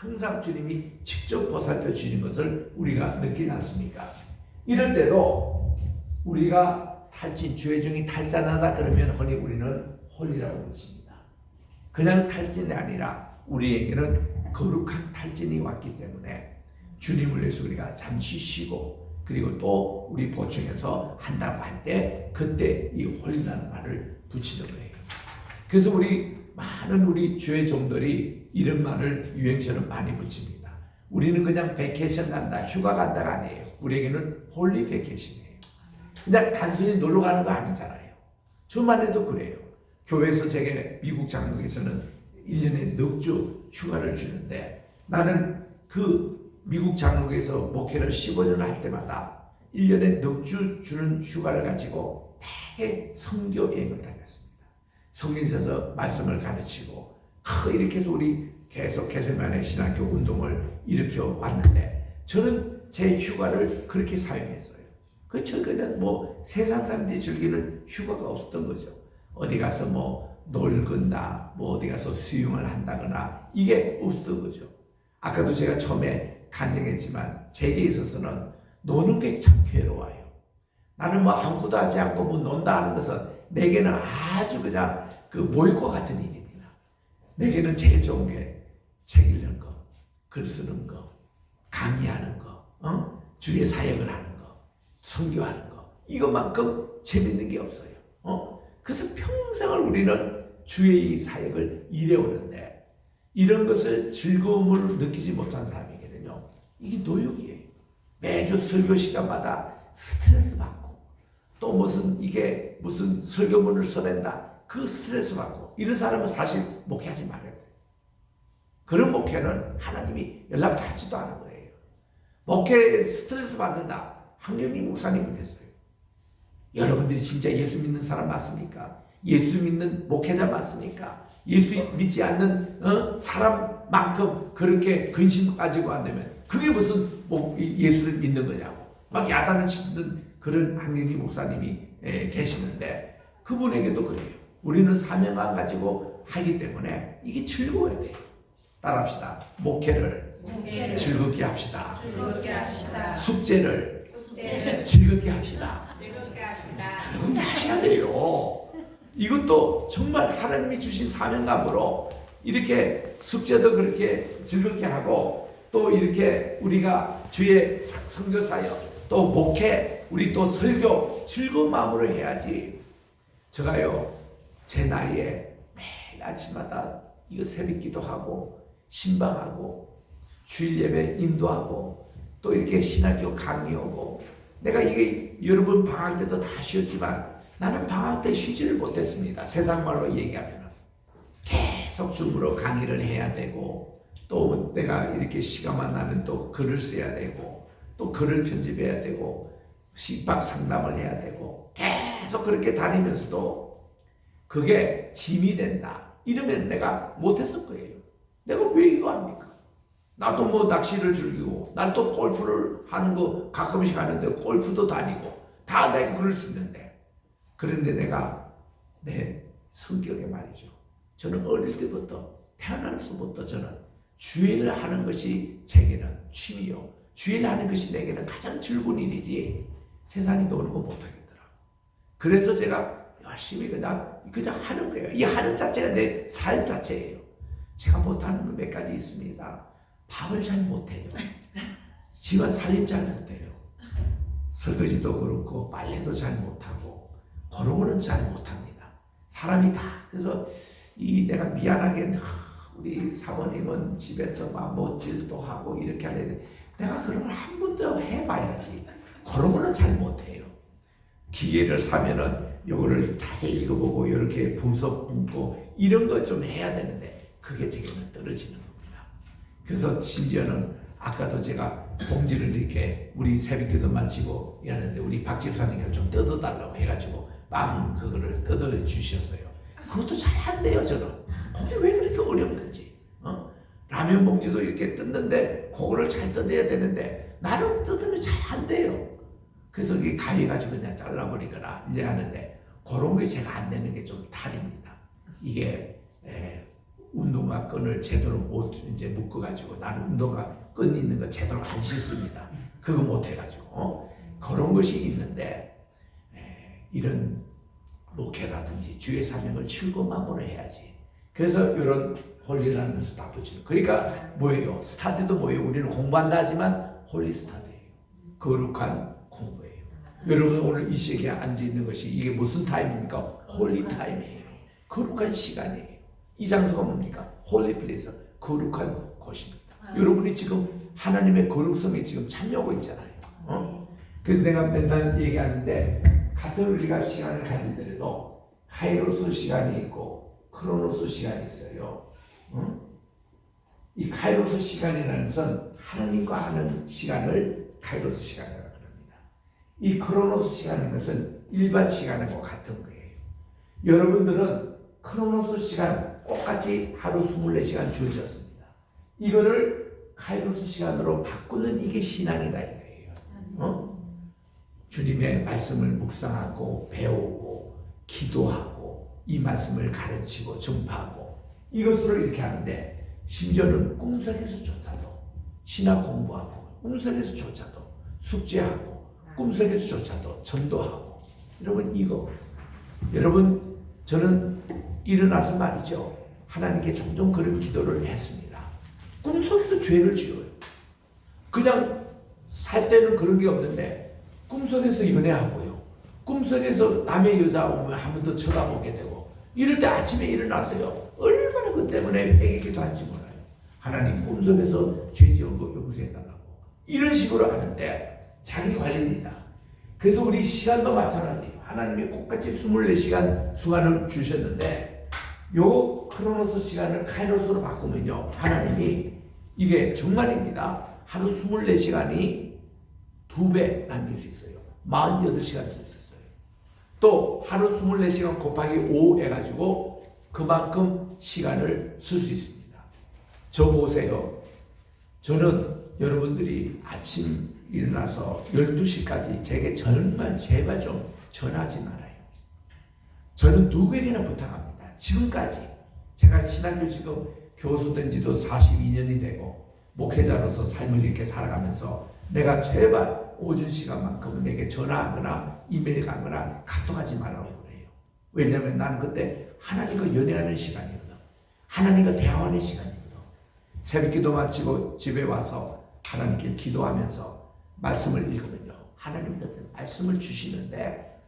항상 주님이 직접 보살펴 주신 것을 우리가 느끼지 않습니까? 이럴 때도 우리가 탈진, 죄 중에 탈진하다 그러면 흔히 우리는 홀리라고 부릅니다. 그냥 탈진이 아니라 우리에게는 거룩한 탈진이 왔기 때문에 주님을 위해서 우리가 잠시 쉬고 그리고 또 우리 보충해서 한다고 할 때 그때 이 홀리라는 말을 붙이는 거예요. 그래서 많은 우리 주의 종들이 이런 말을 유행처럼 많이 붙입니다. 우리는 그냥 베케이션 간다, 휴가 간다가 아니에요. 우리에게는 홀리 베케이션이에요. 그냥 단순히 놀러 가는 거 아니잖아요. 저만 해도 그래요. 교회에서 제게 미국 장로에서는 1년에 넉 주 휴가를 주는데 나는 그 미국 장로에서 목회를 15년을 할 때마다 1년에 넉 주 주는 휴가를 가지고 되게 선교 여행을 다녔습니다. 성경에서 말씀을 가르치고 이렇게 해서 우리 계속 게세마네 신학교 운동을 일으켜 왔는데 저는 제 휴가를 그렇게 사용했어요. 저는 세상 사람들이 즐기는 휴가가 없었던 거죠. 어디 가서 놀건다, 어디 가서 수영을 한다거나 이게 없었던 거죠. 아까도 제가 처음에 간증했지만 제게 있어서는 노는 게 참 괴로워요. 나는 아무것도 하지 않고 논다 하는 것은 내게는 아주 그냥 그 모욕과 같은 일입니다. 내게는 제일 좋은 게 책 읽는 거, 글 쓰는 거, 강의하는 거, 주의 사역을 하는 거, 선교하는 거, 이것만큼 재밌는 게 없어요. 그래서 평생을 우리는 주의 사역을 일해오는데 이런 것을 즐거움을 느끼지 못한 사람에게는요, 이게 노역이에요. 매주 설교 시간마다 스트레스 받고 또 무슨 설교문을 써낸다, 그 스트레스 받고 이런 사람은 사실 목회하지 말아야 돼요. 그런 목회는 하나님이 연락도 하지도 않은 거예요. 목회 스트레스 받는다, 한경림 목사님은 했어요. 여러분들이 진짜 예수 믿는 사람 맞습니까? 예수 믿는 목회자 맞습니까? 예수 믿지 않는 사람만큼 그렇게 근심 가지고 한다면 그게 무슨 예수를 믿는 거냐고 막 야단을 치는 그런 한경림 목사님이 계시는데 그분에게도 그래요. 우리는 사명감 가지고 하기 때문에 이게 즐거워야 돼요. 따라합시다. 목회를 즐겁게 합시다. 숙제를 즐겁게 합시다. 즐겁게 하셔야 돼요. 이것도 정말 하나님이 주신 사명감으로 이렇게 숙제도 그렇게 즐겁게 하고 또 이렇게 우리가 주의 선교사역 또 목회 우리 또 설교 즐거운 마음으로 해야지. 제가요 제 나이에 매일 아침마다 이거 새벽기도 하고 신방하고 주일 예배 인도하고 또 이렇게 신학교 강의하고 내가 이게 여러분 방학 때도 다 쉬었지만 나는 방학 때 쉬지를 못했습니다. 세상 말로 얘기하면 계속 줌으로 강의를 해야 되고 또 내가 이렇게 시간만 나면 또 글을 써야 되고 또 글을 편집해야 되고 식박 상담을 해야 되고 계속 그렇게 다니면서도 그게 짐이 된다 이러면 내가 못했을 거예요. 내가 왜 이거 합니까? 나도 낚시를 즐기고 난 또 골프를 하는 거 가끔씩 하는데 골프도 다니고 다 내가 글을 쓰는데 그런데 내가 내 성격에 말이죠. 저는 어릴 때부터 태어나서부터 저는 주일을 하는 것이 제게는 취미요. 주일 하는 것이 내게는 가장 즐거운 일이지 세상에 노는 거 못하겠더라. 그래서 제가 열심히 그냥 하는 거예요. 이 하는 자체가 내 삶 자체예요. 제가 못하는 건 몇 가지 있습니다. 밥을 잘 못해요. 집안 살림 잘 못해요. 설거지도 그렇고 빨래도 잘 못하고 그런 거는 잘 못합니다. 사람이 다. 그래서 내가 미안하게 우리 사모님은 집에서 못질도 하고 이렇게 하는데 내가 그런 걸 한 번도 해봐야지. 그런 거는 잘 못해요. 기계를 사면은 요거를 자세히 읽어보고 이렇게 분석 붓고 이런 거 좀 해야 되는데 그게 제게는 떨어지는 겁니다. 그래서 심지어는 아까도 제가 봉지를 이렇게 우리 새벽기도 마치고 이러는데 우리 박 집사님께서 좀 뜯어달라고 해가지고 그거를 뜯어주셨어요. 그것도 잘 한대요. 저는 그게 왜 그렇게 어렵는지. 라면 봉지도 이렇게 뜯는데 그거를 잘 뜯어야 되는데 나는 뜯으면 잘 한대요. 그래서 이게 가위가지고 그냥 잘라버리거나 이제 하는데 그런 게 제가 안 되는 게 좀 탈입니다. 이게 운동화 끈을 제대로 못 이제 묶어가지고 나는 운동화 끈 있는 거 제대로 안 신습니다. 그거 못 해가지고 그런 것이 있는데 이런 목회라든지 주의 사명을 즐거움으로 해야지. 그래서 이런 홀리라는 것을 다 붙이는. 그러니까 뭐예요? 스타디도 뭐예요? 우리는 공부한다 하지만 홀리 스타디예요. 거룩한 공부예요. 여러분 오늘 이 시기에 앉아 있는 것이 이게 무슨 타임입니까? 홀리 타임이에요. 거룩한 시간이에요. 이 장소가 뭡니까? 홀리 플레이스, 거룩한 곳입니다. 여러분이 지금 하나님의 거룩성에 지금 참여하고 있잖아요. 그래서 내가 맨날 얘기하는데 같은 우리가 시간을 가지더라도 카이로스 시간이 있고 크로노스 시간이 있어요. 이 카이로스 시간이라는 것은 하나님과 하는 시간을 카이로스 시간이라고 합니다. 이 크로노스 시간인 것은 일반 시간과 같은 거예요. 여러분들은 크로노스 시간 똑같이 하루 24시간 주어졌습니다. 이거를 카이로스 시간으로 바꾸는 이게 신앙이다 이거예요. 주님의 말씀을 묵상하고 배우고 기도하고 이 말씀을 가르치고 전파하고 이것으로 이렇게 하는데 심지어는 꿈속에서조차도 신학 공부하고 꿈속에서조차도 숙제하고 꿈속에서조차도 전도하고 여러분 이거 여러분 저는 일어나서 말이죠. 하나님께 종종 그런 기도를 했습니다. 꿈속에서 죄를 지어요. 그냥 살 때는 그런 게 없는데 꿈속에서 연애하고요. 꿈속에서 남의 여자 오면 한 번 더 쳐다보게 되고 이럴 때 아침에 일어나서요. 얼마나 그 때문에 회개기도 한지 몰라요. 하나님 꿈속에서 죄 지은 거 용서해달라고 이런 식으로 하는데 자기 관리입니다. 그래서 우리 시간도 마찬가지. 하나님이 똑같이 24시간 수간을 주셨는데 요 크로노스 시간을 카이로스로 바꾸면요. 하나님이 이게 정말입니다. 하루 24시간이 2배 남길 수 있어요. 48시간 쓸 수 있어요. 또 하루 24시간 곱하기 5 해가지고 그만큼 시간을 쓸 수 있습니다. 저 보세요. 저는 여러분들이 아침 일어나서 12시까지 제게 정말 제발 좀 전하지 말아요. 저는 누구에게나 부탁합니다. 지금까지 제가 신학교 지금 교수 된 지도 42년이 되고 목회자로서 삶을 이렇게 살아가면서 내가 제발 오전 시간만큼은 내게 전화하거나 이메일 가거나 카톡하지 말라고 그래요. 왜냐하면 나는 그때 하나님과 연애하는 시간이거든. 하나님과 대화하는 시간이거든. 새벽 기도 마치고 집에 와서 하나님께 기도하면서 말씀을 읽으면요. 하나님께서 말씀을 주시는데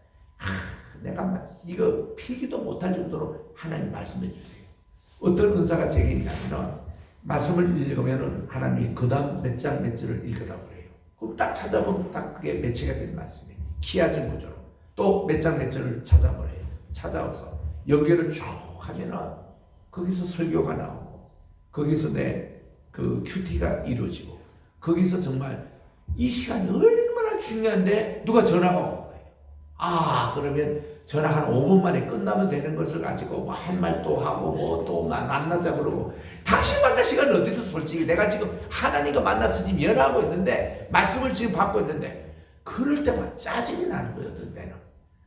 내가 이거 필기도 못할 정도로 하나님 말씀해 주세요. 어떤 은사가 제게 있냐면 말씀을 읽으면 하나님이 그 다음 몇 장 몇 절을 읽으라고 그래요. 그럼 딱 찾아보면 딱 그게 매치가 된 말씀이에요. 키아진 구조로. 또 몇 장 몇 절을 찾아보래요. 찾아와서 연결을 쭉 하면은 거기서 설교가 나오고 거기서 내 그 큐티가 이루어지고 거기서 정말 이 시간이 얼마나 중요한데 누가 전화가 온 거예요. 아 그러면 전화 한 5분 만에 끝나면 되는 것을 가지고 뭐 한 말 또 하고 뭐 또 만나자 그러고 당신 만날 시간은 어디서 솔직히 내가 지금 하나님과 만나서 지금 연하고 있는데 말씀을 지금 받고 있는데 그럴 때 막 짜증이 나는 거예요. 어떤 때는.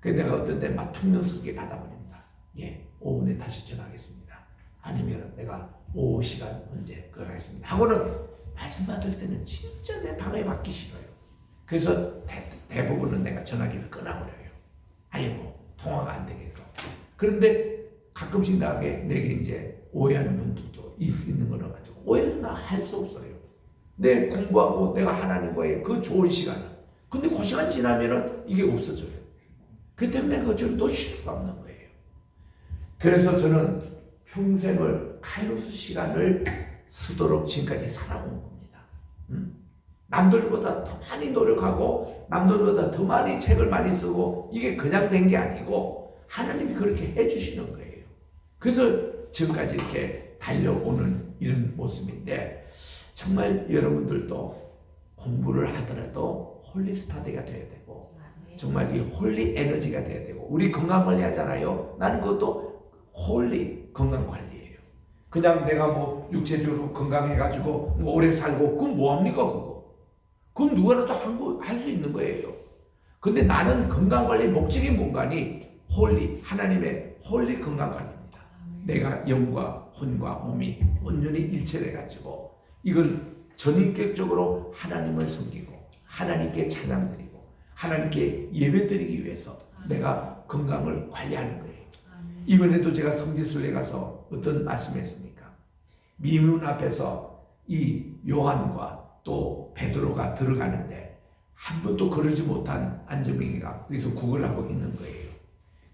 그래서 내가 어떤 때 막 퉁명스럽게 받아버립니다. 예 5분에 다시 전화하겠습니다. 아니면 내가 오후 시간 언제 그거 하겠습니다. 하고는 말씀 받을 때는 진짜 내 방에 받기 싫어요. 그래서 대부분은 내가 전화기를 끊어버려요. 아이고 통화가 안 되겠고. 그런데 가끔씩 내게 이제 오해하는 분들도 있는 거라 가지고 오해는 나 할 수 없어요. 내 공부하고 내가 하나님과의 그 좋은 시간. 근데 그 시간 지나면은 이게 없어져요. 그 때문에 그걸 놓칠 수가 없는 거예요. 그래서 저는 평생을 카이로스 시간을 쓰도록 지금까지 살아온 겁니다. 남들보다 더 많이 노력하고 남들보다 더 많이 책을 많이 쓰고 이게 그냥 된 게 아니고 하나님이 그렇게 해주시는 거예요. 그래서 지금까지 이렇게 달려오는 이런 모습인데 정말 여러분들도 공부를 하더라도 홀리 스타디가 돼야 되고 정말 이 홀리 에너지가 돼야 되고 우리 건강관리 하잖아요. 나는 그것도 홀리 건강관리예요. 그냥 내가 뭐 육체적으로 건강해가지고 뭐 오래 살고 그건 뭐합니까 그거. 그건 누구나 또 할 수 있는 거예요. 근데 나는 건강관리 목적인 공간이 홀리 하나님의 홀리 건강관리입니다. 내가 영과 혼과 몸이 온전히 일체돼 가지고 이걸 전인격적으로 하나님을 섬기고 하나님께 찬양드리고 하나님께 예배드리기 위해서 내가 건강을 관리하는 거예요. 이번에도 제가 성지순례 가서 어떤 말씀했습니까? 미문 앞에서 이 요한과 또 베드로가 들어가는데 한 번도 그러지 못한 안정뱅이가 거기서 구걸하고 있는 거예요.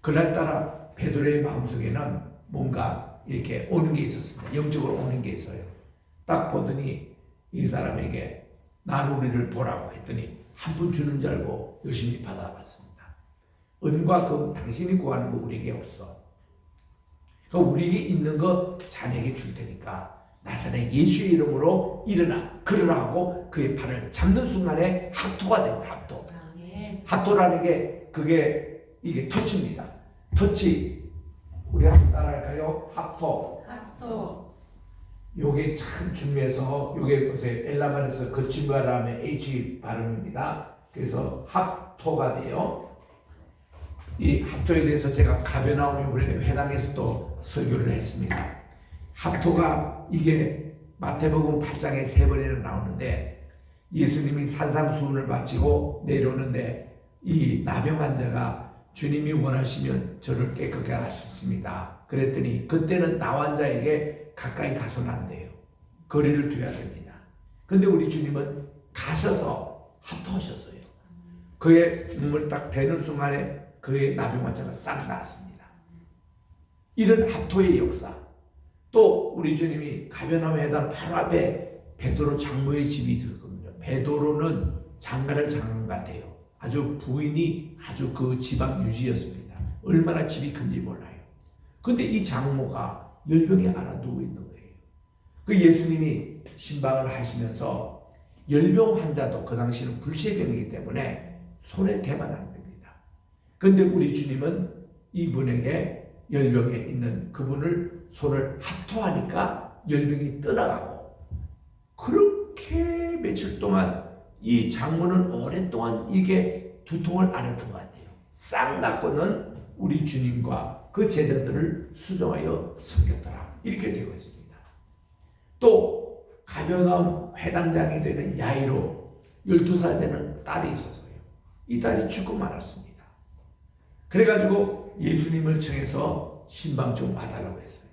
그날따라 베드로의 마음속에는 뭔가 이렇게 오는 게 있었습니다. 영적으로 오는 게 있어요. 딱 보더니 이 사람에게 나누리를 보라고 했더니 한 푼 주는 줄 알고 열심히 받아봤습니다. 은과 금 당신이 구하는 거 우리에게 없어. 우리에게 있는 거 자네에게 줄 테니까 나사렛 예수의 이름으로 일어나 걸으라 하고 그의 팔을 잡는 순간에 합토가 된 거야. 합토. 합토라는 게 이게 터치입니다. 터치. 우리 한번 따라할까요? 합토. 요게 참 중요해서 요게 보세요. 엘라말에서 거친 바람에 H 발음입니다. 그래서 합토가 돼요. 이 합토에 대해서 제가 가베나움 이번에 회당에서도 설교를 했습니다. 합토가 이게 마태복음 8장에 3번이나 나오는데 예수님이 산상수훈을 마치고 내려오는데 이 나병 환자가 주님이 원하시면 저를 깨끗게 하셨습니다. 그랬더니 그때는 나 환자에게 가까이 가서는 안 돼요. 거리를 둬야 됩니다. 근데 우리 주님은 가셔서 합토하셨어요. 그의 몸을 딱 대는 순간에 그의 나병 환자가 싹 나았습니다. 이런 합토의 역사. 또 우리 주님이 가버나움 회당 바로 앞에 베드로 장로의 집이 있거든요. 베드로는 장가를 장관 같아요. 아주 부인이 아주 그 지방 유지였습니다. 얼마나 집이 큰지 몰라요. 근데 이 장모가 열병에 앓아 누워 있는 거예요. 그 예수님이 신방을 하시면서 열병 환자도 그 당시는 불치병이기 때문에 손에 대면 안 됩니다. 근데 우리 주님은 이분에게 열병에 있는 그분을 손을 합토하니까 열병이 떠나가고 그렇게 며칠 동안 이 장모는 오랫동안 이게 두통을 앓았던 것 같아요. 싹 낫고는 우리 주님과 그 제자들을 수종하여 섬겼더라. 이렇게 되고 있습니다. 또 가버나움 회당장이 되는 야이로 12살 되는 딸이 있었어요. 이 딸이 죽고 말았습니다. 그래가지고 예수님을 청해서 신방 좀 봐달라고 했어요.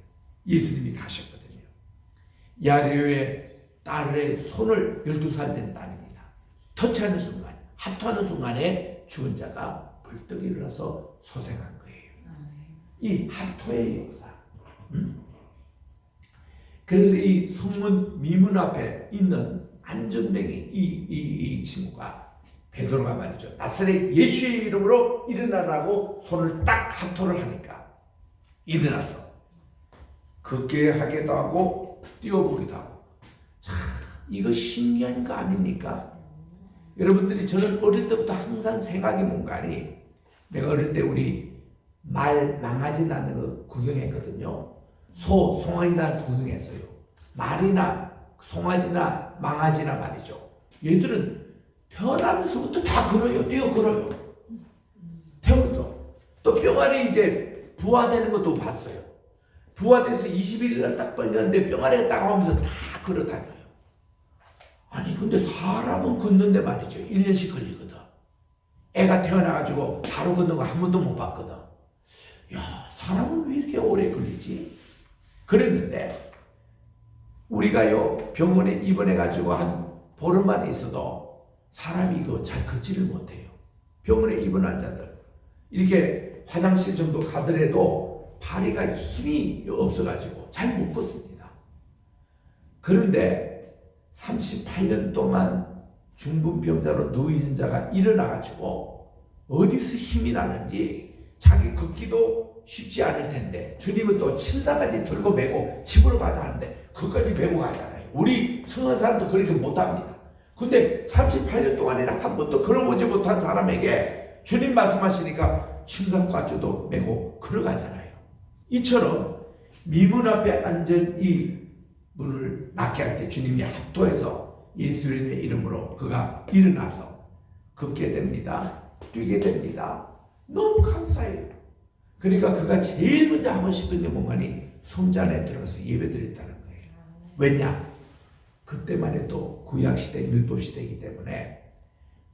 예수님이 가셨거든요. 야이로의 딸의 손을 12살 된 딸입니다. 터치하는 순간, 합토하는 순간에 죽은 자가 벌떡 일어나서 소생한 거예요. 이 합토의 역사. 그래서 이 성문 미문 앞에 있는 안전뱅이 이 친구가 베드로가 말이죠. 나사렛 예수의 이름으로 일어나라고 손을 딱 합토를 하니까 일어나서 걷게 하기도 하고 뛰어보기도 하고. 참 이거 신기한 거 아닙니까? 여러분들이 저는 어릴 때부터 항상 생각이 뭔가니 내가 어릴 때 우리 말 망아지 낳는 거 구경했거든요. 송아지나 구경했어요. 말이나 송아지나 망아지나 말이죠. 얘들은 태어나면서부터 다 걸어요. 뛰어 걸어요. 태어나서 또 뿅아리 이제 부화되는 것도 봤어요. 부화돼서 21일 날 딱 벌렸는데 뿅아리가 딱 오면서 다 걸어 다녀요. 아니 근데 사람은 걷는데 말이죠. 1년씩 걸리거든. 애가 태어나가지고 바로 걷는 거 한 번도 못 봤거든. 야, 사람은 왜 이렇게 오래 걸리지? 그랬는데 우리가요 병원에 입원해가지고 한 보름 만에 있어도 사람이 이거 잘 걷지를 못해요. 병원에 입원한 자들 이렇게 화장실 정도 가더라도 다리가 힘이 없어가지고 잘 못 걷습니다. 그런데 38년 동안 중풍병자로 누워있는 자가 일어나가지고 어디서 힘이 나는지 자기 걷기도 쉽지 않을 텐데 주님은 또 침상까지 들고 메고 집으로 가자 하는데 그까지 메고 가잖아요. 우리 성한 사람도 그렇게 못합니다. 근데 38년 동안이나 한 번도 걸어보지 못한 사람에게 주님 말씀하시니까 침상까지도 메고 걸어가잖아요. 이처럼 미문 앞에 앉은 이 문을 낫게 할 때 주님이 합도해서 예수님의 이름으로 그가 일어나서 걷게 됩니다. 뛰게 됩니다. 너무 감사해요. 그러니까 그가 제일 먼저 하고 싶은 게 뭔가니 성전 안에 들어가서 예배드렸다는 거예요. 왜냐? 그때만 해도 구약시대 율법시대이기 때문에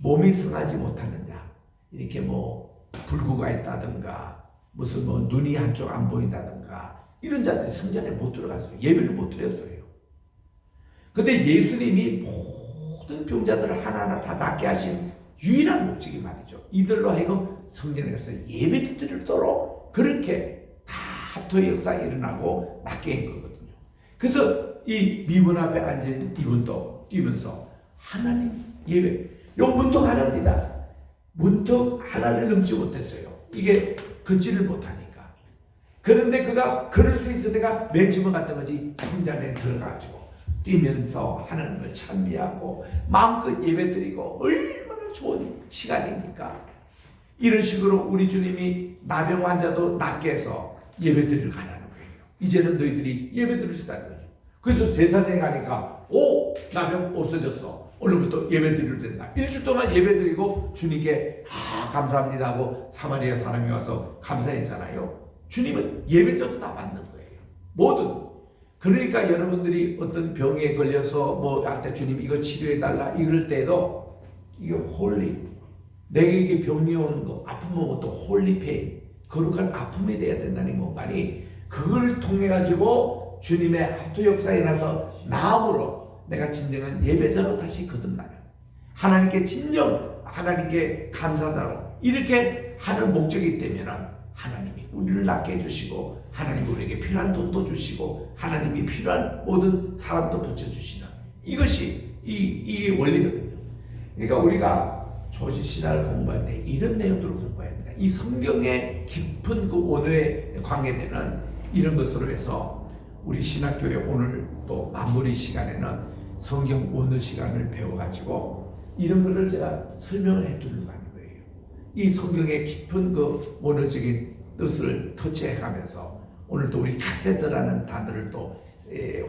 몸이 성하지 못하는 자, 이렇게 뭐 불구가 있다든가 무슨 뭐 눈이 한쪽 안 보인다든가 이런 자들이 성전에 못 들어갔어요. 예배를 못 드렸어요. 근데 예수님이 모든 병자들을 하나하나 다 낫게 하신 유일한 목적이 말이죠. 이들로 하여금 성전에 가서 예배 드리도록 그렇게 다 합토의 역사가 일어나고 낫게 한 거거든요. 그래서 이 미문 앞에 앉은 이분도 뛰면서 하나님 예배, 요 문턱 하나입니다. 문턱 하나를 넘지 못했어요. 이게 걷지를 못하니까. 그런데 그가 걸을 수 있어 내가 맨처음 갔던 거지. 성전에 들어가지고 뛰면서 하나님을 찬미하고 마음껏 예배드리고 얼마나 좋은 시간입니까? 이런 식으로 우리 주님이 나병 환자도 낫게 해서 예배드리러 가라는 거예요. 이제는 너희들이 예배드릴 수 있다는 거예요. 그래서 제사장에 가니까 오! 나병 없어졌어. 오늘부터 예배드리러 된다. 일주일 동안 예배드리고 주님께 감사합니다 하고 사마리아 사람이 와서 감사했잖아요. 주님은 예배자도 다 받는 거예요. 뭐든. 그러니까 여러분들이 어떤 병에 걸려서 뭐 아까 주님 이거 치료해달라 이럴 때도 이게 홀리, 내게 이게 병이 오는 거 아픔 오면 또 홀리페인, 거룩한 아픔이 돼야 된다는 공간이 그걸 통해 가지고 주님의 합토 역사에 일어나서 나음으로 내가 진정한 예배자로 다시 거듭나는, 하나님께 진정 하나님께 감사자로 이렇게 하는 목적이 되면 하나님이 우리를 낫게 해주시고 하나님이 우리에게 필요한 돈도 주시고 하나님이 필요한 모든 사람도 붙여주시는 이것이 이 원리거든요. 그러니까 우리가 조지신학을 공부할 때 이런 내용들을 공부해야 합니다. 이 성경의 깊은 그 원어에 관계되는 이런 것으로 해서 우리 신학교에 오늘 또 마무리 시간에는 성경 원어 시간을 배워가지고 이런 것을 제가 설명을 해드리려고 하는 거예요. 이 성경의 깊은 그 원어적인 뜻을 터치해가면서 오늘도 우리 카세드라는 단어를 또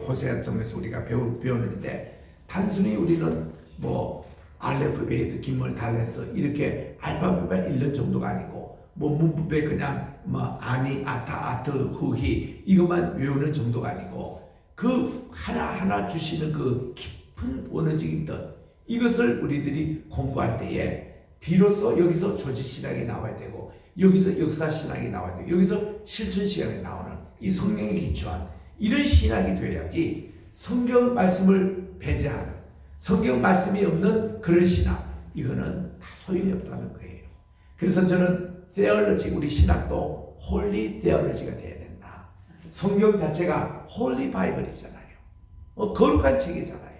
호세아 통해서 우리가 배우는데 단순히 우리는 뭐 알레프 베이스 김몰 달레스 이렇게 알파벳만 읽는 정도가 아니고 뭐 문법에 그냥 뭐 아니 아타 아트 후히 이것만 외우는 정도가 아니고 그 하나하나 주시는 그 깊은 원어적인 뜻 이것을 우리들이 공부할 때에 비로소 여기서 조직신학이 나와야 되고 여기서 역사신학이 나와야 되고 여기서 실천신학이 나오는 이 성경에 기초한 이런 신학이 돼야지 성경 말씀을 배제하는 성경 말씀이 없는 그런 신학 이거는 다 소용이 없다는 거예요. 그래서 저는 theology, 우리 신학도 홀리 theology가 돼야 된다. 성경 자체가 홀리 바이블이잖아요. 거룩한 책이잖아요.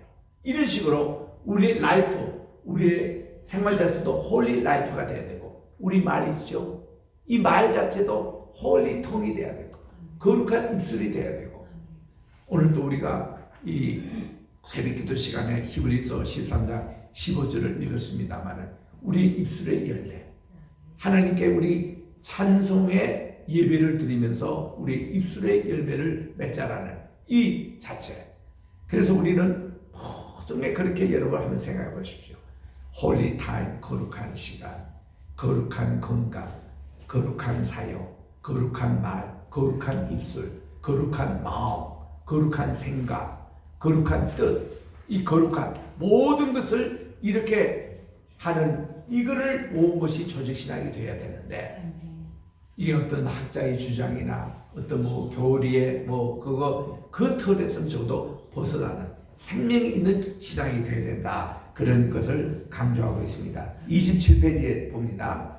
이런 식으로 우리의 라이프, 우리의 생활 자체도 홀리 라이프가 돼야 되고 우리 말이죠. 이 말 자체도 홀리 텅이 돼야 되고 거룩한 입술이 돼야 되고 오늘도 우리가 이 새벽기도 시간에 히브리서 13장 15절을 읽었습니다만 우리 입술의 열매 하나님께 우리 찬송의 예배를 드리면서 우리 입술의 열매를 맺자라는 이 자체. 그래서 우리는 모든 게 그렇게 여러분 한번 생각해 보십시오. 홀리 타임, 거룩한 시간, 거룩한 건강, 거룩한 사역, 거룩한 말, 거룩한 입술, 거룩한 마음, 거룩한 생각, 거룩한 뜻, 이 거룩한 모든 것을 이렇게 하는 이거를 모은 것이 조직신학이 되어야 되는데 이게 어떤 학자의 주장이나 어떤 뭐 교리의 뭐 그거 그 틀에서 저도 벗어나는 생명이 있는 신학이 되어야 된다. 그런 것을 강조하고 있습니다. 27페이지에 봅니다.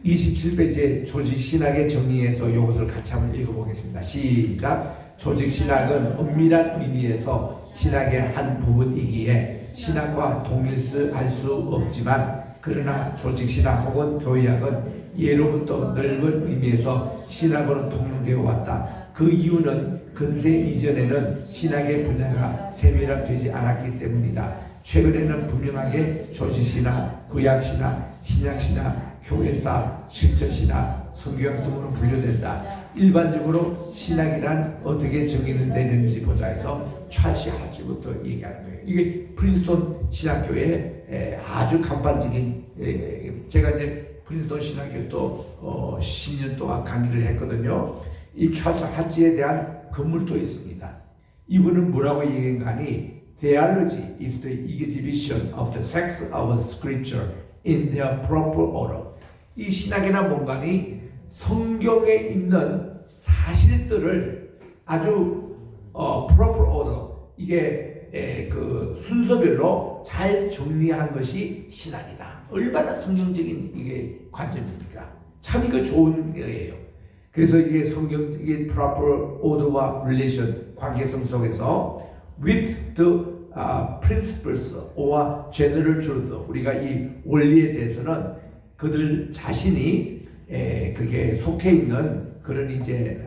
27페이지에 조직신학의 정리에서 이것을 같이 한번 읽어보겠습니다. 시작. 조직신학은 엄밀한 의미에서 신학의 한 부분이기에 신학과 동일시할 수 없지만 그러나 조직신학 혹은 교회학은 예로부터 넓은 의미에서 신학으로 통용되어 왔다. 그 이유는 근세 이전에는 신학의 분야가 세밀화되지 않았기 때문이다. 최근에는 분명하게 조직신학, 구약신학, 신약신학, 교회사, 실전신학, 성교학 등으로 분류된다. 일반적으로 신학이란 어떻게 정의는 되는지 보자 해서 찰시 하주부터 얘기하는 거예요. 이게 프린스톤 신학교의 아주 간판적인 제가 이제 프린스톤 신학교에서도 10년 동안 강의를 했거든요. 이 찰스 하치에 대한 건물도 있습니다. 이분은 뭐라고 얘기한가니 Theology is the exhibition of the facts of Scripture in their proper order. 이 신학이나 뭔가니 성경에 있는 사실들을 아주 proper order, 이게 그 순서별로 잘 정리한 것이 신학이다. 얼마나 성경적인 이게 관점입니까? 참 이거 좋은 거예요. 그래서 이게 성경적인 proper order와 relation, 관계성 속에서 with the principles or general truth, 우리가 이 원리에 대해서는 그들 자신이 그게 속해 있는 그런 이제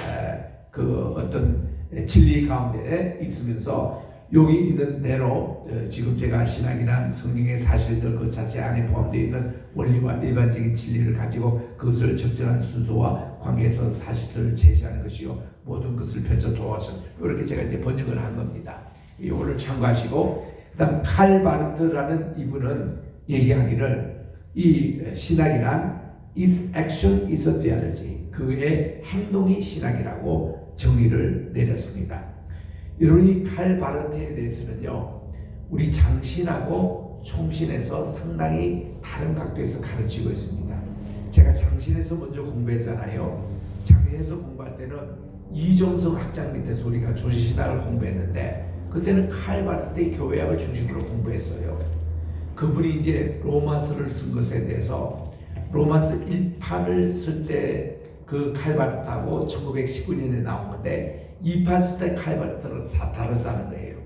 그 어떤 진리 가운데 있으면서 여기 있는 대로 지금 제가 신학이란 성경의 사실들 그 자체 안에 포함되어 있는 원리와 일반적인 진리를 가지고 그것을 적절한 순서와 관계에서 사실들을 제시하는 것이요 모든 것을 펼쳐 도와서 이렇게 제가 이제 번역을 한 겁니다. 이거를 참고하시고, 그다음 칼 바르트라는 이분은 얘기하기를 이 신학이란 is action is a theology, 그의 행동이 신학이라고 정의를 내렸습니다. 여러분 이 칼 바르트에 대해서는요 우리 장신하고 총신에서 상당히 다른 각도에서 가르치고 있습니다. 제가 장신에서 먼저 공부했잖아요. 장신에서 공부할 때는 이종성 학장 밑에서 우리가 조지신학을 공부했는데 그때는 칼 바르트의 교회학을 중심으로 공부했어요. 그분이 이제 로마서를 쓴 것에 대해서 로마서 1판을 쓸 때 그 칼 바르트하고 1919년에 나온 건데 2판 쓸 때 칼 바르트는 다 다르다는 거예요.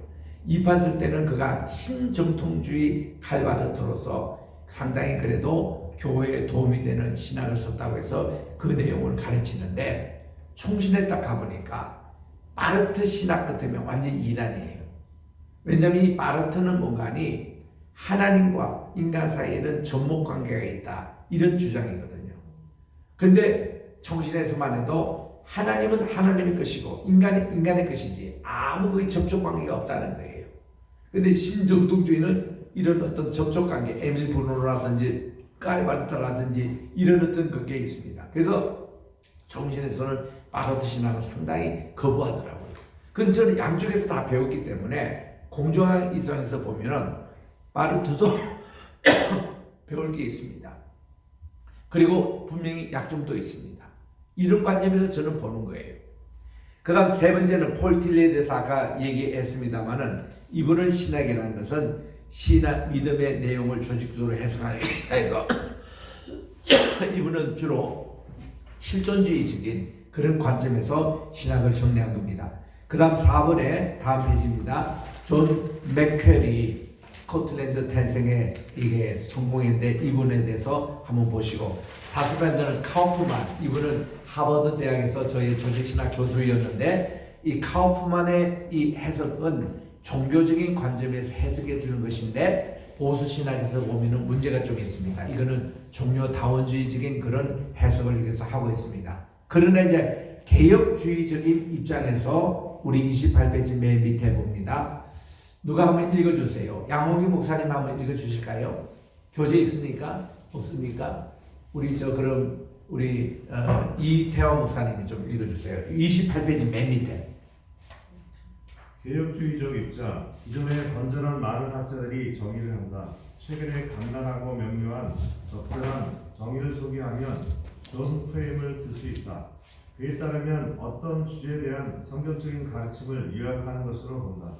2판 쓸 때는 그가 신정통주의 칼 바르트로서 상당히 그래도 교회에 도움이 되는 신학을 썼다고 해서 그 내용을 가르치는데 총신에 딱 가보니까 바르트 신학 같으면 완전히 이단이에요. 왜냐하면 이 바르트는 뭔가니 하나님과 인간 사이에는 접목관계가 있다 이런 주장이거든요. 근데 총신에서만 해도 하나님은 하나님의 것이고 인간은 인간의 것이지 아무 거의 접촉관계가 없다는 거예요. 근데 신정통주의는 이런 어떤 접촉관계, 에밀 브루노라든지 깔바르트라든지 이런 어떤 그게 있습니다. 그래서 정신에서는 바르트 신학을 상당히 거부하더라고요. 그래서 저는 양쪽에서 다 배웠기 때문에 공정한 이상에서 보면은 바르트도 배울 게 있습니다. 그리고 분명히 약점도 있습니다. 이런 관점에서 저는 보는 거예요. 그 다음 세 번째는 폴 틸리에 대해서 아까 얘기했습니다만은 이분은 신학이라는 것은 신학 믿음의 내용을 조직적으로 해석하는 데 해서 이분은 주로 실존주의적인 그런 관점에서 신학을 정리한 겁니다. 그 다음 4번에 다음 페이지입니다. 존 맥퀘리 스코틀랜드 탄생의 이게 성공인데 이분에 대해서 한번 보시고, 다섯 번째는 카우프만, 이분은 하버드 대학에서 저희 조직신학 교수였는데 이 카우프만의 이 해석은 종교적인 관점에서 해석해 드는 것인데 보수신학에서 보면은 문제가 좀 있습니다. 이거는 종교다원주의적인 그런 해석을 여기서 하고 있습니다. 그러나 이제 개혁주의적인 입장에서 우리 28페이지 맨 밑에 봅니다. 누가 한번 읽어주세요. 양홍기 목사님 한번 읽어주실까요? 교재 있습니까? 없습니까? 우리 그럼 우리 이태원 목사님이 좀 읽어주세요. 28페이지 맨 밑에. 개혁주의적 입장. 기존의 건전한 많은 학자들이 정의를 한다. 최근에 간단하고 명료한 적절한 정의를 소개하면 존 프레임을 들 수 있다. 그에 따르면 어떤 주제에 대한 성경적인 가르침을 요약하는 것으로 본다.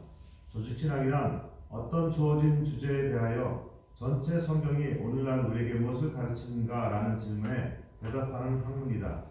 조직신학이란 어떤 주어진 주제에 대하여 전체 성경이 오늘날 우리에게 무엇을 가르치는가라는 질문에 대답하는 학문이다.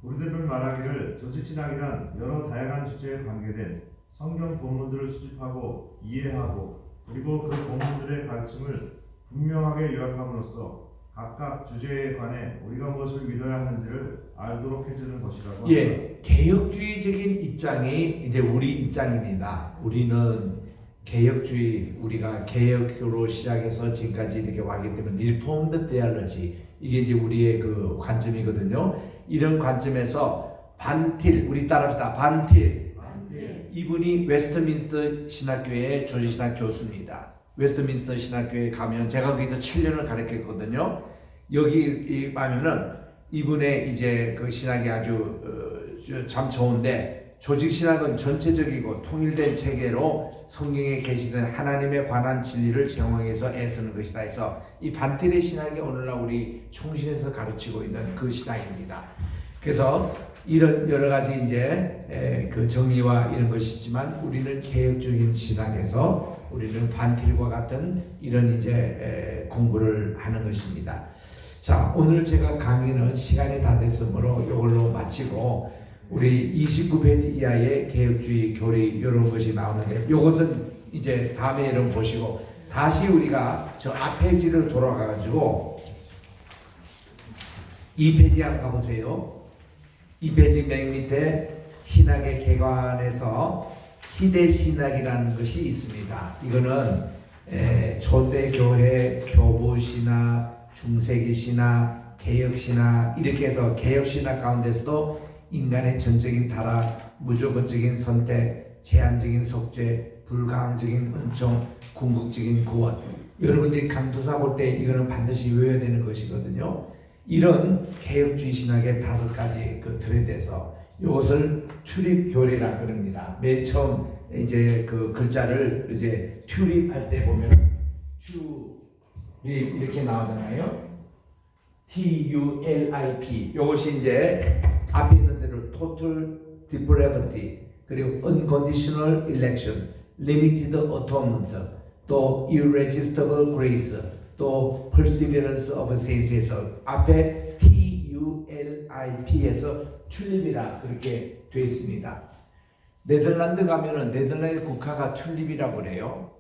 우리들은 말하기를 조직신학이란 여러 다양한 주제에 관계된 성경 본문들을 수집하고 이해하고 그리고 그 본문들의 가르침을 분명하게 요약함으로써 각각 주제에 관해 우리가 무엇을 믿어야 하는지를 알도록 해주는 것이라고. 예, 개혁주의적인 입장이 이제 우리 입장입니다. 우리는 개혁주의, 우리가 개혁으로 시작해서 지금까지 이렇게 왔기 때문에 리폼드 테올로지, 이게 이제 우리의 그 관점이거든요. 이런 관점에서 반틸, 우리 따라합시다. 반틸. 이분이 웨스트민스터 신학교의 조지신학 교수입니다. 웨스트민스터 신학교에 가면 제가 거기서 7년을 가르쳤거든요. 여기 가면은 이분의 이제 그 신학이 아주 참 좋은데 조직 신학은 전체적이고 통일된 체계로 성경에 계시된 하나님에 관한 진리를 제공하기 위해서 애쓰는 것이다 해서 이 반티레 신학이 오늘날 우리 총신에서 가르치고 있는 그 신학입니다. 그래서 이런 여러 가지 이제 그 정의와 이런 것이지만 우리는 개혁적인 신학에서 우리는 반틸과 같은 이런 이제 공부를 하는 것입니다. 자, 오늘 제가 강의는 시간이 다 됐으므로 이걸로 마치고 우리 29페이지 이하의 개혁주의 교리 이런 것이 나오는데 이것은 이제 다음에 여러분 보시고 다시 우리가 저 앞 페이지로 돌아가 가지고 이 페이지 한번 가보세요. 이 페이지 맨 밑에 신학의 개관에서 시대 신학이라는 것이 있습니다. 이거는 초대교회 교부 신학, 중세기 신학, 개혁 신학 이렇게 해서 개혁 신학 가운데서도 인간의 전적인 타락, 무조건적인 선택, 제한적인 속죄, 불가항적인 은총, 궁극적인 구원. 여러분들이 강도사 볼 때 이거는 반드시 외워야 되는 것이거든요. 이런 개혁주의 신학의 5가지 그 틀에 대해서 이것을 출입교리라 그럽니다. 맨 처음 이제 그 글자를 이제 출입할 때 보면 출입 이렇게 나오잖아요. TULIP. 이것이 이제 앞에 있는 대로 total depravity 그리고 unconditional election, limited atonement, 또 irresistible grace, 또 perseverance of saints에서 앞에 TULIP에서 튤립이라 그렇게 되어 있습니다. 네덜란드 가면은 네덜란드 국화가 튤립이라고 그래요.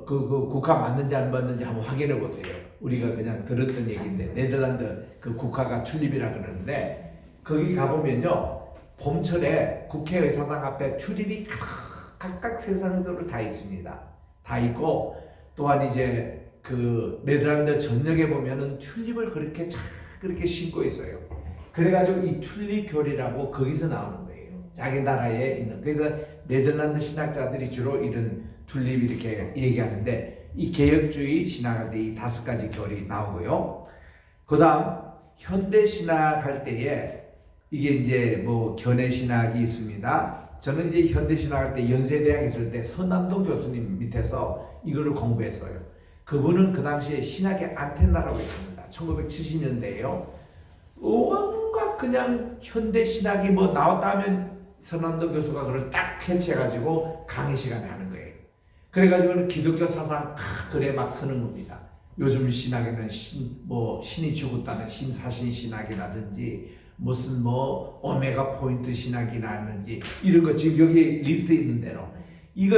그 국화 맞는지 안 맞는지 한번 확인해 보세요. 우리가 그냥 들었던 얘기인데 네덜란드 그 국화가 튤립이라 그러는데 거기 가보면요 봄철에 국회의사당 앞에 튤립이 각각 세상적으로 다 있습니다. 다 있고 또한 이제 그 네덜란드 전역에 보면은 튤립을 그렇게 심고 있어요. 그래가지고 이 튤립 교리라고 거기서 나오는 거예요. 자기 나라에 있는. 그래서 네덜란드 신학자들이 주로 이런 튤립 이렇게 얘기하는데 이 개혁주의 신학할 때 이 5가지 교리 나오고요. 그다음 현대 신학 할 때에 이게 이제 뭐 견해 신학이 있습니다. 저는 이제 현대 신학 할 때 연세대학에 있을 때 서남동 교수님 밑에서 이거를 공부했어요. 그분은 그 당시에 신학의 안테나라고 있습니다. 1970년대에요. 온갖 그냥 현대 신학이 뭐 나왔다면 서남도 교수가 그걸 딱 캐치해가지고 강의 시간에 하는 거예요. 그래가지고는 기독교 사상 그래 막 쓰는 겁니다. 요즘 신학에는 신이 죽었다는 신사신 신학이라든지 무슨 뭐 오메가 포인트 신학이라든지 이런 거 지금 여기 리스트에 있는 대로 이거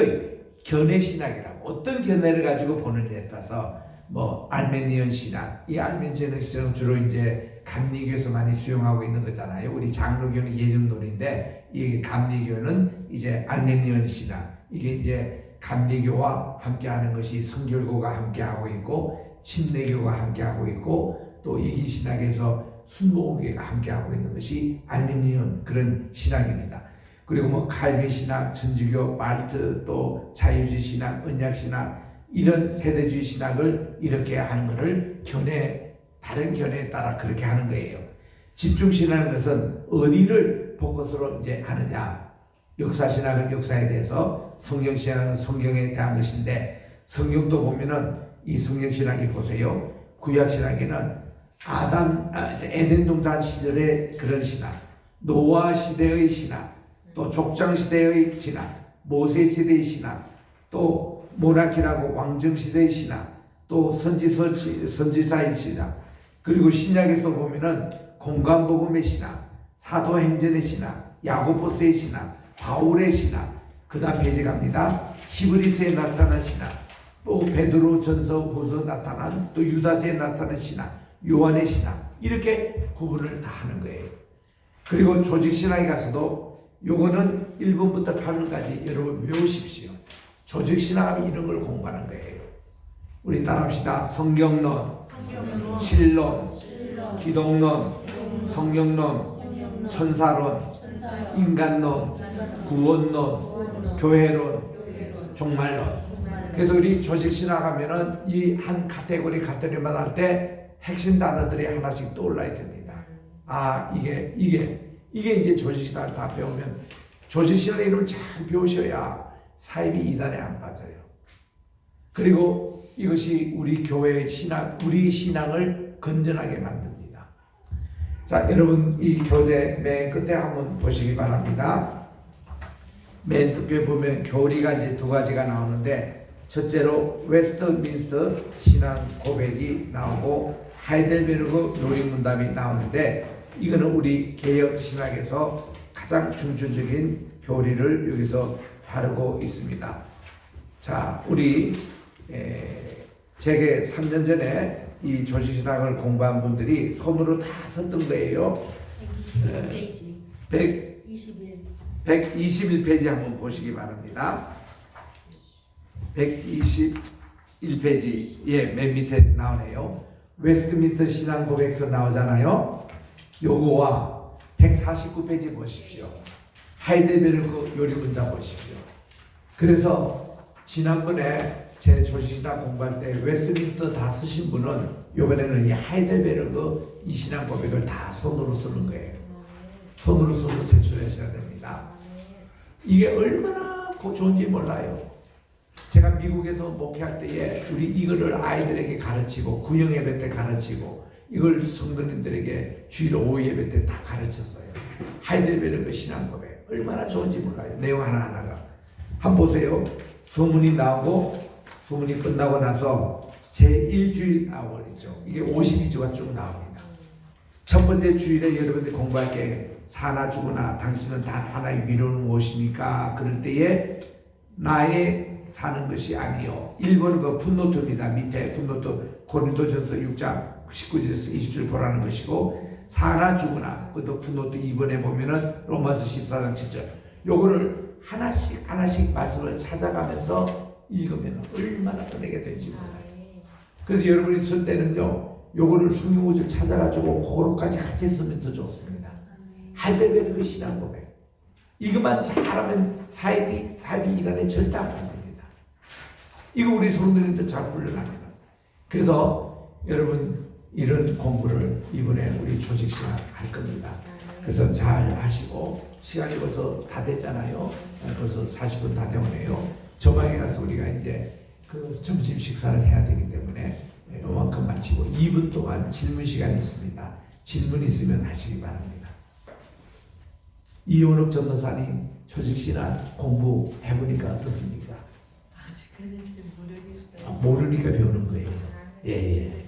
견해 신학이라고 어떤 견해를 가지고 보느냐에 따라서 뭐 알메니언 신학 이 알메니언 신학은 주로 이제 감리교에서 많이 수용하고 있는 거잖아요. 우리 장로교는 예정론인데 이 감리교는 이제 알메니언 신학 이게 이제 감리교와 함께하는 것이 성결교가 함께하고 있고 침례교가 함께하고 있고 또 이기 신학에서 순복음교회가 함께하고 있는 것이 알메니언 그런 신학입니다. 그리고 뭐 칼빈 신학, 천주교, 말트 또 자유주의 신학, 언약 신학 이런 세대주의 신학을 이렇게 하는 것을 다른 견해에 따라 그렇게 하는 거예요. 집중신학이라는 것은 어디를 포커스로 이제 하느냐. 역사신학은 역사에 대해서, 성경신학은 성경에 대한 것인데 성경도 보면은 이 성경신학이 보세요. 구약신학에는 에덴 동산 시절의 그런 신학, 노아 시대의 신학, 또 족장 시대의 신학, 모세 시대의 신학, 또 모나키라고 왕정 시대의 신학, 또 선지사의 신학, 그리고 신약에서 보면은 공간복음의 신학, 사도행전의 신학, 야고보스의 신학, 바울의 신학, 그 다음 페이지 갑니다. 히브리서에 나타난 신학, 또 베드로 전서 후서 나타난 또 유다서에 나타난 신학, 요한의 신학 이렇게 구분을 다 하는 거예요. 그리고 조직신학에 가서도 요거는 1번부터 8번까지 여러분 외우십시오. 조직신학하면 이런 걸 공부하는 거예요. 우리 따라합시다. 성경론, 신론, 기독론, 성경론, 천사론, 인간론, 구원론, 교회론, 종말론. 그래서 우리 조직신학 하면은 이 한 카테고리마다 할 때 핵심 단어들이 하나씩 떠올라야 됩니다. 이게 이게 이제 조지신학을 다 배우면 조지신학 이름을 잘 배우셔야 사입이 이단에 안 빠져요. 그리고 이것이 우리 교회의 신앙, 우리 신앙을 건전하게 만듭니다. 자, 여러분 이 교재 맨 끝에 한번 보시기 바랍니다. 맨 끝에 보면 교리가 이제 두 가지가 나오는데, 첫째로 웨스트민스터 신앙 고백이 나오고 하이델베르그 요리문답이 나오는데, 이거는 우리 개혁 신학에서 가장 중추적인 교리를 여기서 다루고 있습니다. 자, 우리 제게 3년 전에 이 조지신학을 공부한 분들이 손으로 다 썼던 거예요. 121페이지 한번 보시기 바랍니다. 121페이지, 예, 맨 밑에 나오네요. 웨스트민스터 신앙 고백서 나오잖아요. 요거와 149페이지 보십시오. 하이델베르그 요리문답 보십시오. 그래서 지난번에 제 조지신학 공부할 때 웨스트민스터 다 쓰신 분은 이번에는 이 하이델베르그 이 신앙 고백을 다 손으로 쓰는 거예요. 손으로 써서 제출하셔야 됩니다. 이게 얼마나 좋은지 몰라요. 제가 미국에서 목회할 때에 우리 이거를 아이들에게 가르치고 구형 예배 때 가르치고 이걸 성도님들에게 주일 오후 예배 때 다 가르쳤어요. 하이델베르그 신앙 고백 얼마나 좋은지 몰라요. 내용 하나하나가. 한번 보세요. 소문이 나오고 소문이 끝나고 나서 제1주일 나오죠. 이게 52주가 쭉 나옵니다. 첫 번째 주일에 여러분들이 공부할 때 사나 죽으나 당신은 단 하나의 위로는 무엇입니까? 그럴 때에 나의 사는 것이 아니요. 1번 그 풋노트입니다. 밑에 풋노트 고린도전서 6장 19절에서 20절 보라는 것이고, 사나 죽으나 그것도 풋노트 2번에 보면은 로마서 14장 7절. 요거를 하나씩 말씀을 찾아가면서 읽으면 얼마나 은혜가 될지 몰라요. 그래서 여러분이 쓸 때는요, 요거를 성경 구절 찾아가지고 그거까지 같이 쓰면 더 좋습니다. 하이델베르그 신앙 고백. 이것만 잘하면 사이비 이단에 절대 안 빠집니다. 이거 우리 성도님들 잘 훈련합니다. 그래서 여러분 이런 공부를 이번에 우리 조직신학 할 겁니다. 그래서 잘 하시고, 시간이 벌써 다 됐잖아요. 벌써 40분 다 되오네요. 저방에 가서 우리가 이제 그 점심 식사를 해야 되기 때문에 요만큼 마치고 2분 동안 질문 시간이 있습니다. 질문 있으면 하시기 바랍니다. 이원욱 전도사님, 조직신학 공부해보니까 어떻습니까? 아직까지 잘 모르겠어요. 모르니까 배우는 거예요. 예.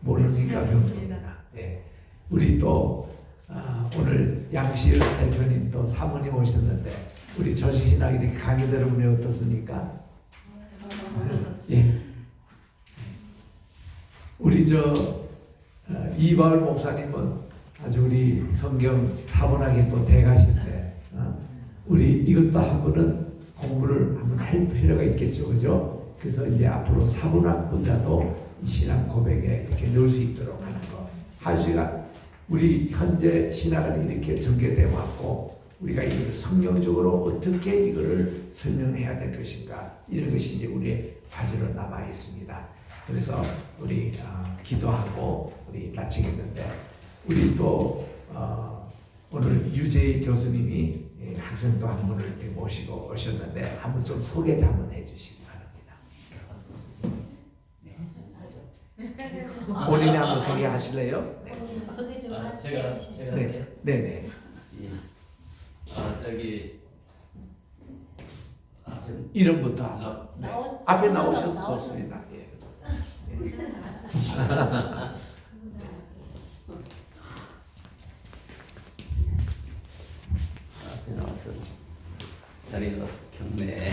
모르니까 배우는 겁니다. 예. 우리 또 오늘 양시을 대표님 또 사모님 오셨는데, 우리 조직신학 이렇게 강의 들어보니 어떻습니까? 예. 우리 이바울 목사님은 아주 우리 성경 사본학에 또 대가신데, 우리 이것도 한 번은 공부를 한번 할 필요가 있겠죠, 그죠? 그래서 이제 앞으로 사본학 분자도 이 신앙 고백에 이렇게 넣을 수 있도록 하는 거. 하주가 우리 현재 신학은 이렇게 전개되어 왔고, 우리가 이걸 성경적으로 어떻게 이거를 설명해야 될 것인가, 이런 것이 이제 우리의 과제로 남아 있습니다. 그래서 우리 기도하고 우리 마치겠는데, 우리 또 오늘 유재희 교수님이 학생 또 한 분을 모시고 오셨는데, 한번 좀 소개 한번 해주시기 바랍니다. 본인이 한번 소개하실래요? 소개 좀 제가 네, 네. 예. 저기 앞에 이름부터 한번. 네. 앞에 나오셔도 좋습니다. 예. 앞에 나와서 자리가 경례.